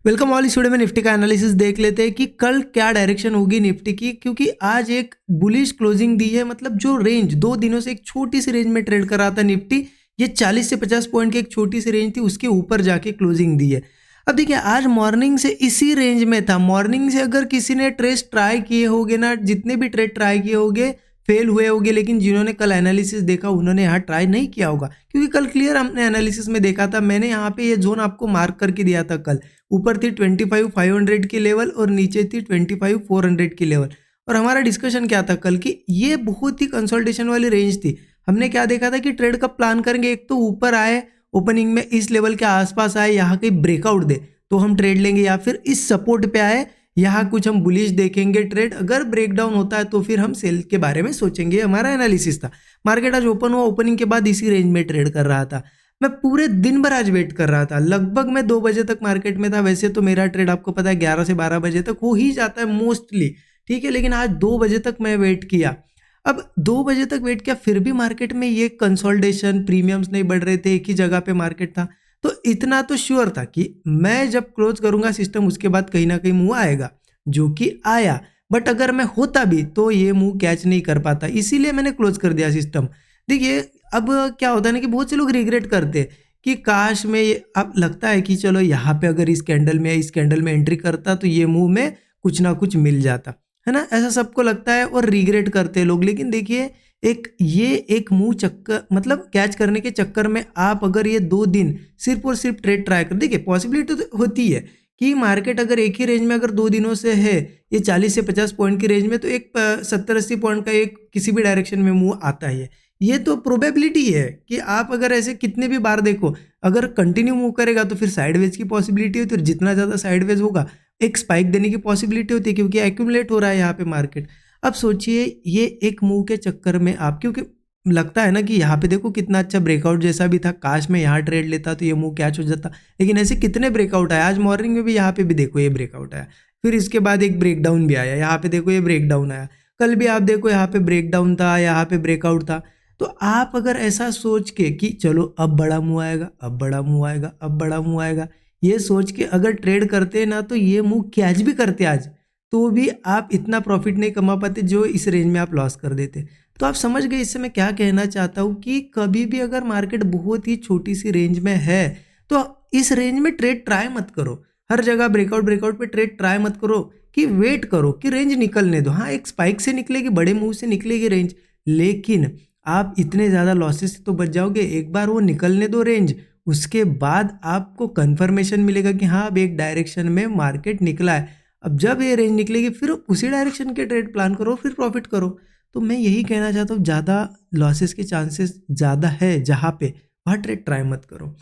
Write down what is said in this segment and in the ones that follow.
Welcome all. इस video में Nifty का एनालिसिस देख लेते हैं कि कल क्या डायरेक्शन होगी निफ्टी की, क्योंकि आज एक बुलिश क्लोजिंग दी है। मतलब जो रेंज 2 दिनों से एक छोटी सी रेंज में ट्रेड कर रहा था निफ्टी, ये 40 से 50 पॉइंट की एक छोटी सी रेंज थी, उसके ऊपर जाके क्लोजिंग दी है। अब देखिए आज मॉर्निंग से इसी रेंज में था। मॉर्निंग से अगर किसी ने ट्रेड ट्राई किए होंगे ना, जितने भी ट्रेड ट्राई किए होंगे फेल हुए होंगे, लेकिन जिन्होंने कल एनालिसिस देखा उन्होंने यहाँ ट्राई नहीं किया होगा, क्योंकि कल क्लियर हमने एनालिसिस में देखा था। मैंने यहाँ पे ये जोन आपको मार्क करके दिया था कल। ऊपर थी 25,500 की लेवल और नीचे थी 25,400 की लेवल। और हमारा डिस्कशन क्या था कल की, ये बहुत ही कंसोलिडेशन वाली रेंज थी। हमने क्या देखा था कि ट्रेड का प्लान करेंगे, एक तो ऊपर आए ओपनिंग में इस लेवल के आसपास आए, यहाँ कहीं ब्रेकआउट दे तो हम ट्रेड लेंगे, या फिर इस सपोर्ट पे आए यहाँ कुछ हम बुलिश देखेंगे ट्रेड। अगर ब्रेकडाउन होता है तो फिर हम सेल के बारे में सोचेंगे। हमारा एनालिसिस था। मार्केट आज ओपन हुआ, ओपनिंग के बाद इसी रेंज में ट्रेड कर रहा था। मैं पूरे दिन भर आज वेट कर रहा था। लगभग मैं 2 बजे तक मार्केट में था। वैसे तो मेरा ट्रेड आपको पता है 11 से 12 बजे तक हो ही जाता है मोस्टली, ठीक है, लेकिन आज 2 बजे तक मैं वेट किया। अब 2 बजे तक वेट किया, फिर भी मार्केट में ये कंसोलिडेशन, प्रीमियम्स नहीं बढ़ रहे थे, एक ही जगह पे मार्केट था। तो इतना तो श्योर था कि मैं जब क्लोज करूंगा सिस्टम, उसके बाद कहीं ना कहीं मूव आएगा, जो कि आया। बट अगर मैं होता भी तो ये मूव कैच नहीं कर पाता, इसीलिए मैंने क्लोज कर दिया सिस्टम। देखिए अब क्या होता है ना कि बहुत से लोग रिग्रेट करते हैं कि काश में अब लगता है कि चलो यहाँ पे अगर इस कैंडल में एंट्री करता तो ये मूव में कुछ ना कुछ मिल जाता, है ना। ऐसा सबको लगता है और रिग्रेट करते हैं लोग। लेकिन देखिए एक मूव चक्कर, मतलब कैच करने के चक्कर में आप अगर ये 2 दिन सिर्फ और सिर्फ ट्रेड ट्राई कर, देखिए पॉसिबिलिटी तो होती है कि मार्केट अगर एक ही रेंज में अगर 2 दिनों से है ये 40 से 50 पॉइंट की रेंज में, तो एक 70-80 पॉइंट का एक किसी भी डायरेक्शन में मूव आता है। ये तो प्रोबेबिलिटी है कि आप अगर ऐसे कितने भी बार देखो, अगर कंटिन्यू मूव करेगा तो फिर साइडवेज की पॉसिबिलिटी होती है, और जितना ज़्यादा साइडवेज होगा एक स्पाइक देने की पॉसिबिलिटी होती है, क्योंकि एक्यूमुलेट हो रहा है यहाँ पे मार्केट। अब सोचिए ये एक मूव के चक्कर में आप, क्योंकि लगता है ना कि यहाँ पे देखो कितना अच्छा ब्रेकआउट जैसा भी था, काश मैं यहाँ ट्रेड लेता तो ये मूव कैच हो जाता। लेकिन ऐसे कितने ब्रेकआउट आया आज मॉर्निंग में भी, यहाँ पे भी देखो ये ब्रेकआउट आया, फिर इसके बाद एक ब्रेकडाउन भी आया, यहाँ पे देखो ये ब्रेकडाउन आया, कल भी आप देखो यहाँ पे ब्रेकडाउन था, यहाँ पे ब्रेकआउट था। तो आप अगर ऐसा सोच के कि चलो अब बड़ा मूव आएगा, अब बड़ा मूव आएगा, अब बड़ा मूव आएगा, ये सोच के अगर ट्रेड करते ना, तो ये मूव कैच भी करते आज, तो भी आप इतना प्रॉफिट नहीं कमा पाते जो इस रेंज में आप लॉस कर देते। तो आप समझ गए इससे मैं क्या कहना चाहता हूँ कि कभी भी अगर मार्केट बहुत ही छोटी सी रेंज में है तो इस रेंज में ट्रेड ट्राई मत करो। हर जगह ब्रेकआउट पे ट्रेड ट्राई मत करो, कि वेट करो कि रेंज निकलने दो। हाँ, एक स्पाइक से निकलेगी, बड़े मूव से निकलेगी रेंज, लेकिन आप इतने ज़्यादा लॉसेस से तो बच जाओगे। एक बार वो निकलने दो रेंज, उसके बाद आपको कंफर्मेशन मिलेगा कि हाँ अब एक डायरेक्शन में मार्केट निकला है। अब जब ये रेंज निकलेगी फिर उसी डायरेक्शन के ट्रेड प्लान करो, फिर प्रॉफिट करो। तो मैं यही कहना चाहता हूँ, ज़्यादा लॉसेस के चांसेस ज़्यादा है जहाँ पे, वहाँ ट्रेड ट्राई मत करो,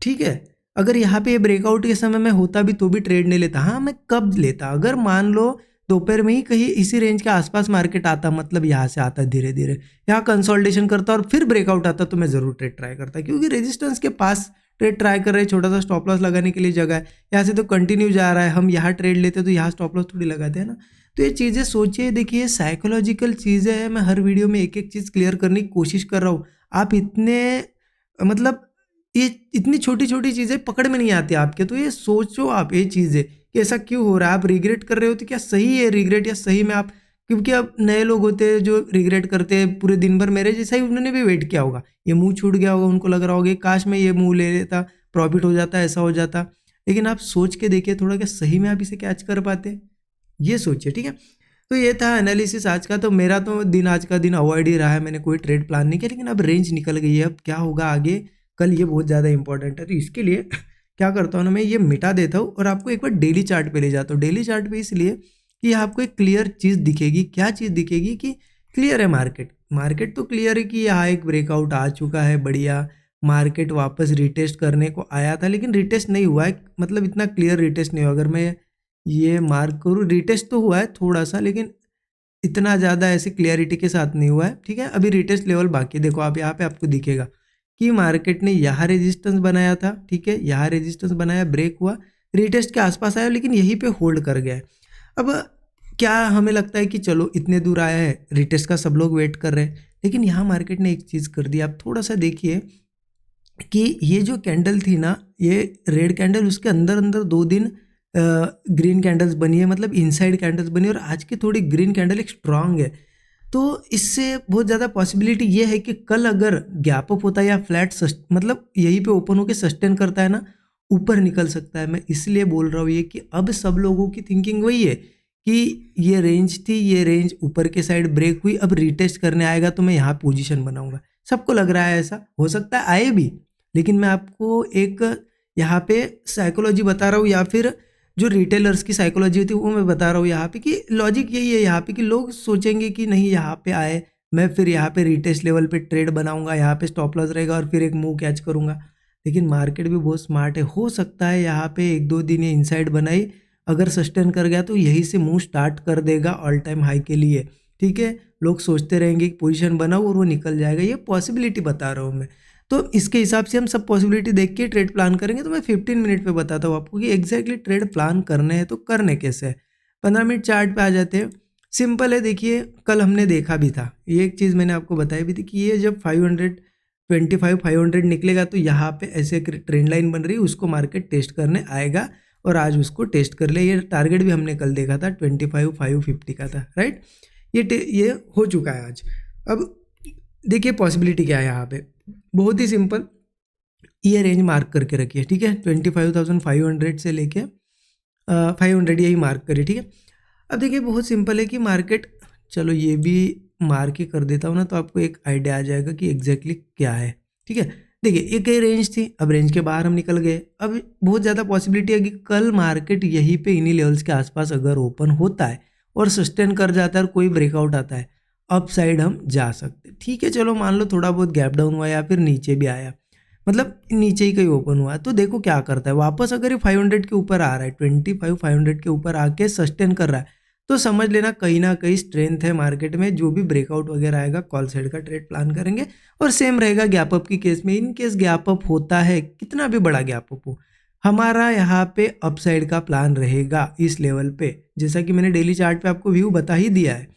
ठीक है। अगर यहाँ पे ये ब्रेकआउट के समय में होता भी तो भी ट्रेड नहीं लेता। हाँ, मैं कब लेता, अगर मान लो दोपहर में ही कहीं इसी रेंज के आसपास मार्केट आता, मतलब यहाँ से आता धीरे धीरे, यहाँ कंसोलिडेशन करता और फिर ब्रेकआउट आता, तो मैं ज़रूर ट्रेड ट्राई करता, क्योंकि रेजिस्टेंस के पास ट्रेड ट्राई कर रहे हैं, छोटा सा स्टॉप लॉस लगाने के लिए जगह है। यहाँ से तो कंटिन्यू जा रहा है, हम यहाँ ट्रेड लेते तो यहाँ स्टॉप लॉस थोड़ी लगाते हैं ना। तो ये चीज़ें सोचिए, देखिए साइकोलॉजिकल चीज़ें हैं। मैं हर वीडियो में एक चीज़ क्लियर करने की कोशिश कर रहा हूँ। आप इतने मतलब ये इतनी छोटी छोटी चीज़ें पकड़ में नहीं आती आपके, तो ये सोचो आप ये चीज़ें कि ऐसा क्यों हो रहा है। आप रिग्रेट कर रहे हो तो क्या सही है रिग्रेट, या सही में आप, क्योंकि अब नए लोग होते हैं जो रिग्रेट करते हैं पूरे दिन भर, मेरे जैसा ही उन्होंने भी वेट किया होगा, ये मुंह छूट गया होगा, उनको लग रहा होगा काश मैं ये मुंह ले लेता, प्रॉफिट हो जाता, ऐसा हो जाता। लेकिन आप सोच के देखिए थोड़ा, क्या सही में आप इसे कैच कर पाते, ये सोचिए, ठीक है। तो ये था एनालिसिस आज का। तो मेरा तो दिन, आज का दिन अवॉइड ही रहा है, मैंने कोई ट्रेड प्लान नहीं किया। लेकिन अब रेंज निकल गई है, अब क्या होगा आगे, कल ये बहुत ज़्यादा इंपॉर्टेंट है। तो इसके लिए क्या करता हूँ ना, मैं ये मिटा देता हूँ और आपको एक बार डेली चार्ट पे ले जाता हूँ। डेली चार्ट पे इसलिए कि आपको एक क्लियर चीज़ दिखेगी। क्या चीज़ दिखेगी कि क्लियर है मार्केट तो क्लियर है कि यहाँ एक ब्रेकआउट आ चुका है, बढ़िया। मार्केट वापस रिटेस्ट करने को आया था, लेकिन रिटेस्ट नहीं हुआ है, मतलब इतना क्लियर रिटेस्ट नहीं हुआ। अगर मैं ये मार्क करूँ, रिटेस्ट तो हुआ है थोड़ा सा, लेकिन इतना ज़्यादा ऐसे क्लियरिटी के साथ नहीं हुआ है, ठीक है। अभी रिटेस्ट लेवल बाकी है। देखो आप यहाँ पे आपको दिखेगा कि मार्केट ने यहाँ रेजिस्टेंस बनाया था, ठीक है, यहाँ रेजिस्टेंस बनाया, ब्रेक हुआ, रिटेस्ट के आसपास आया, लेकिन यहीं पे होल्ड कर गया है। अब क्या हमें लगता है कि चलो इतने दूर आया है, रिटेस्ट का सब लोग वेट कर रहे हैं, लेकिन यहाँ मार्केट ने एक चीज़ कर दी। आप थोड़ा सा देखिए कि ये जो कैंडल थी ना, ये रेड कैंडल, उसके अंदर अंदर 2 दिन ग्रीन कैंडल्स बनी है, मतलब इनसाइड कैंडल्स बनी है, और आज की थोड़ी ग्रीन कैंडल एक स्ट्रांग है। तो इससे बहुत ज़्यादा पॉसिबिलिटी ये है कि कल अगर गैप अप होता है या फ्लैट मतलब यहीं पे ओपन होकर सस्टेन करता है ना, ऊपर निकल सकता है। मैं इसलिए बोल रहा हूँ ये कि अब सब लोगों की थिंकिंग वही है कि ये रेंज थी, ये रेंज ऊपर के साइड ब्रेक हुई, अब रीटेस्ट करने आएगा तो मैं यहाँ पोजीशन बनाऊंगा। सबको लग रहा है ऐसा, हो सकता है आए भी, लेकिन मैं आपको एक यहाँ पे साइकोलॉजी बता रहा हूँ, या फिर जो रिटेलर्स की साइकोलॉजी होती है वो मैं बता रहा हूँ यहाँ पे, कि लॉजिक यही है यहाँ पे कि लोग सोचेंगे कि नहीं यहाँ पे आए, मैं फिर यहाँ पे रीटेस्ट लेवल पे ट्रेड बनाऊंगा, यहाँ पे स्टॉप लॉस रहेगा और फिर एक मूव कैच करूंगा। लेकिन मार्केट भी बहुत स्मार्ट है, हो सकता है यहाँ पे 1-2 दिन ये इनसाइड बनाई, अगर सस्टेन कर गया तो यही से मूव स्टार्ट कर देगा ऑल टाइम हाई के लिए। ठीक है, लोग सोचते रहेंगे कि पोजीशन बनाओ और वो निकल जाएगा, ये पॉसिबिलिटी बता रहा हूँ मैं। तो इसके हिसाब से हम सब पॉसिबिलिटी देख के ट्रेड प्लान करेंगे। तो मैं 15 मिनट पे बताता हूँ आपको कि एग्जैक्टली ट्रेड प्लान करने हैं तो करने कैसे है। 15 मिनट चार्ट पे आ जाते हैं, सिंपल है। देखिए कल हमने देखा भी था, ये एक चीज़ मैंने आपको बताई भी थी कि ये जब 525-500 निकलेगा तो यहाँ पे ऐसे एक ट्रेंड लाइन बन रही है, उसको मार्केट टेस्ट करने आएगा, और आज उसको टेस्ट कर लिया। ये टारगेट भी हमने कल देखा था 25,550 का था, राइट। ये हो चुका है आज। अब देखिए पॉसिबिलिटी क्या है यहाँ पे, बहुत ही सिंपल, ये रेंज मार्क करके रखिए, ठीक है। 25,500 से लेके 500 यही मार्क करिए, ठीक है। अब देखिए बहुत सिंपल है कि मार्केट, चलो ये भी मार्क ही कर देता हूँ ना, तो आपको एक आइडिया आ जाएगा कि एग्जैक्टली क्या है, ठीक है। देखिए एक ही रेंज थी, अब रेंज के बाहर हम निकल गए। अब बहुत ज़्यादा पॉसिबिलिटी है कि कल मार्केट यहीं पे इन्हीं लेवल्स के आसपास अगर ओपन होता है और सस्टेन कर जाता है और कोई ब्रेकआउट आता है, अप साइड हम जा सकते, ठीक है। चलो मान लो थोड़ा बहुत गैप डाउन हुआ या फिर नीचे भी आया, मतलब नीचे ही कहीं ओपन हुआ है, तो देखो क्या करता है वापस। अगर ये 500 के ऊपर आ रहा है, 25,500 के ऊपर आके सस्टेन कर रहा है, तो समझ लेना कहीं ना कहीं स्ट्रेंथ है मार्केट में। जो भी ब्रेकआउट वगैरह आएगा कॉल साइड का ट्रेड प्लान करेंगे। और सेम रहेगा गैप अप की केस में, इन केस गैप अप होता है, कितना भी बड़ा गैप अप हो, हमारा यहाँ पे अप साइड का प्लान रहेगा इस लेवल पे। जैसा कि मैंने डेली चार्ट पे आपको व्यू बता ही दिया है,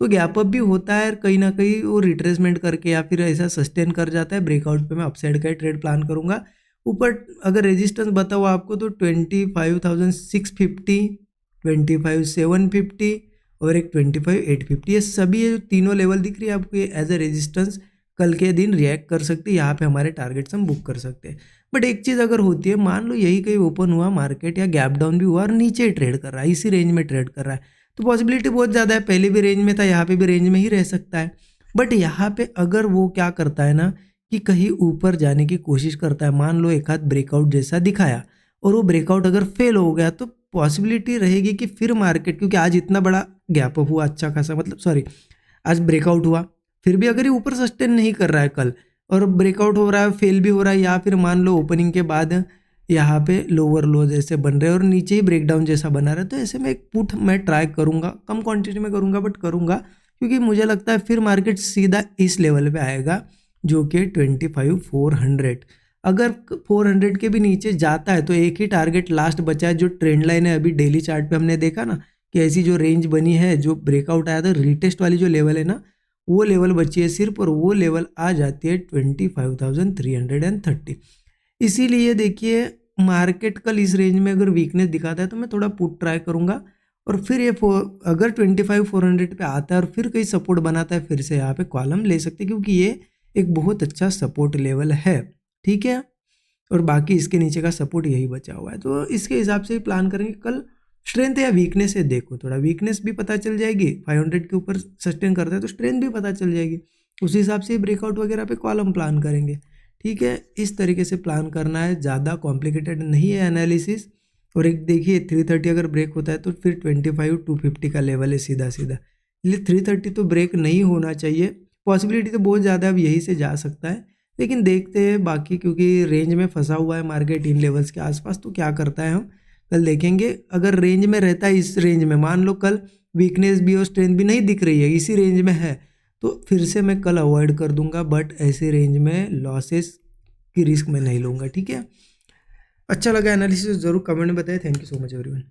तो गैप अप भी होता है कहीं ना कहीं वो रिट्रेसमेंट करके या फिर ऐसा सस्टेन कर जाता है। ब्रेकआउट पे मैं अपसाइड का ही ट्रेड प्लान करूंगा। ऊपर अगर रेजिस्टेंस बताऊँ आपको तो 25,650, 25,750 और एक 25,850, ये सभी ये तीनों लेवल दिख रही है आपको, ये एज ए रेजिस्टेंस कल के दिन रिएक्ट कर सकते हैं। यहाँ पे हमारे टारगेट्स हम बुक कर सकते हैं। बट एक चीज़ अगर होती है, मान लो यही कहीं ओपन हुआ मार्केट या गैप डाउन भी हुआ और नीचे ट्रेड कर रहा है, इसी रेंज में ट्रेड कर रहा है, तो पॉसिबिलिटी बहुत ज़्यादा है, पहले भी रेंज में था, यहाँ पे भी रेंज में ही रह सकता है। बट यहाँ पे अगर वो क्या करता है ना कि कहीं ऊपर जाने की कोशिश करता है, मान लो एक हाथ ब्रेकआउट जैसा दिखाया और वो ब्रेकआउट अगर फेल हो गया, तो पॉसिबिलिटी रहेगी कि फिर मार्केट, क्योंकि आज इतना बड़ा गैप अप हुआ अच्छा खासा, मतलब सॉरी आज ब्रेकआउट हुआ, फिर भी अगर ये ऊपर सस्टेन नहीं कर रहा है कल और ब्रेकआउट हो रहा है, फेल भी हो रहा है, या फिर मान लो ओपनिंग के बाद यहाँ पे लोअर लो जैसे बन रहे हैं और नीचे ही ब्रेकडाउन जैसा बना रहा है, तो ऐसे में एक पुट मैं ट्राई करूँगा, कम क्वांटिटी में करूँगा बट करूँगा, क्योंकि मुझे लगता है फिर मार्केट सीधा इस लेवल पे आएगा जो कि 25,400। अगर 400 के भी नीचे जाता है तो एक ही टारगेट लास्ट बचा है, जो ट्रेंड लाइन है। अभी डेली चार्ट पे हमने देखा ना कि ऐसी जो रेंज बनी है, जो ब्रेकआउट आया था, रिटेस्ट वाली जो लेवल है ना, वो लेवल बची है सिर्फ, और वो लेवल आ जाती है 25,330। इसीलिए देखिए मार्केट कल इस रेंज में अगर वीकनेस दिखाता है तो मैं थोड़ा पुट ट्राई करूंगा, और फिर ये अगर 25,400 पे आता है और फिर कहीं सपोर्ट बनाता है, फिर से यहाँ पे कॉलम ले सकते हैं, क्योंकि ये एक बहुत अच्छा सपोर्ट लेवल है, ठीक है। और बाकी इसके नीचे का सपोर्ट यही बचा हुआ है, तो इसके हिसाब से ही प्लान करेंगे। कल स्ट्रेंथ या वीकनेस है, देखो थोड़ा वीकनेस भी पता चल जाएगी, 500 के ऊपर सस्टेन करता है तो स्ट्रेंथ भी पता चल जाएगी, उसी हिसाब से ब्रेकआउट वगैरह पे कॉलम प्लान करेंगे, ठीक है। इस तरीके से प्लान करना है, ज़्यादा कॉम्प्लिकेटेड नहीं है एनालिसिस। और एक देखिए 330 अगर ब्रेक होता है तो फिर 25,250 का लेवल है सीधा सीधा, इसलिए 330 तो ब्रेक नहीं होना चाहिए। पॉसिबिलिटी तो बहुत ज़्यादा अब यहीं से जा सकता है, लेकिन देखते हैं बाकी, क्योंकि रेंज में फंसा हुआ है मार्केट इन लेवल्स के आसपास, तो क्या करता है हम कल देखेंगे। अगर रेंज में रहता है, इस रेंज में मान लो कल वीकनेस भी और स्ट्रेंथ भी नहीं दिख रही है, इसी रेंज में है, तो फिर से मैं कल अवॉइड कर दूंगा। बट ऐसे रेंज में लॉसेस की रिस्क मैं नहीं लूँगा, ठीक है। अच्छा लगा एनालिसिस, ज़रूर कमेंट में बताएं। Thank you so much everyone.